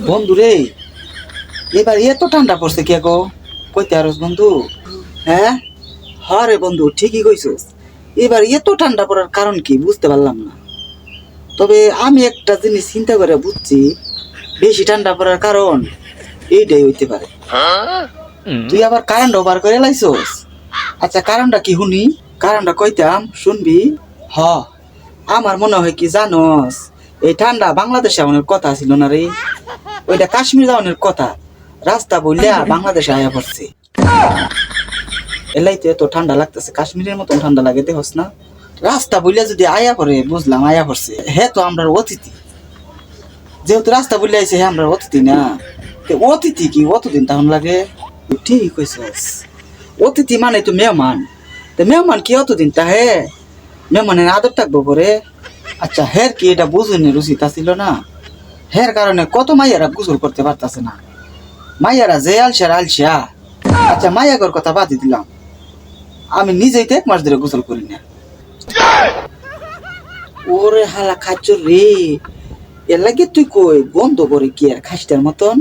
বন্ধু রে, এবার এত ঠান্ডা পড়ছে কে গো? কইতে আরস বন্ধু? হ্যাঁ, হরে বন্ধু, ঠিকই কইছস। এবার এত ঠান্ডা পড়ার কারণ কি বুঝতে পারলাম না। তবে আমি একটা জিনিস চিন্তা করে বুঝছি, বেশি ঠান্ডা পড়ার কারণ এইটাই হইতে পারে। তুই আবার কারেন্ট ওভার করে লাইছস? আচ্ছা, কারণটা কি শুনি? কারণটা কইতাম, শুনবি? হ, আমার মনে হয় কি জানস, এই ঠান্ডা বাংলাদেশে আমাদের কথা ছিল না রে, ওইটা কাশ্মীর যাওয়ানোর কথা। রাস্তা বললে বাংলাদেশে আয়া পড়ছে, এলাইতে এত ঠান্ডা লাগতেছে, কাশ্মীরের মতন ঠান্ডা লাগে দেখস না? রাস্তা বললে যদি আয়া পড়ে বুঝলাম আয়া পড়ছে, হ্যাঁ তো আমরা অতিথি, যেহেতু রাস্তা বললে আইছে হ্যাঁ আমরা অতিথি না। অতিথি কি অতদিন তখন লাগে? ঠিক কইছস, অতিথি মানে তো মেহমান, তো মেহমান কি অতদিন তাহে? মেহমানের আদর থাকবো করে। আচ্ছা, হের কি এটা বুঝুনি রুচিত ছিল না? হের কারণে কত মাইয়ারা গোসল করতে পারতাছে না, মাইয়ারা যে আলসা আলসা। আচ্ছা, মাইয়াগর কথা বাদই দিলাম, আমি নিজেই তো 1 মাস ধরে গোসল করি না। ওরে হালা খাচ্চর রে, এর লাগে তুই কই বন্ধ করে কি আর খাসটার মতন?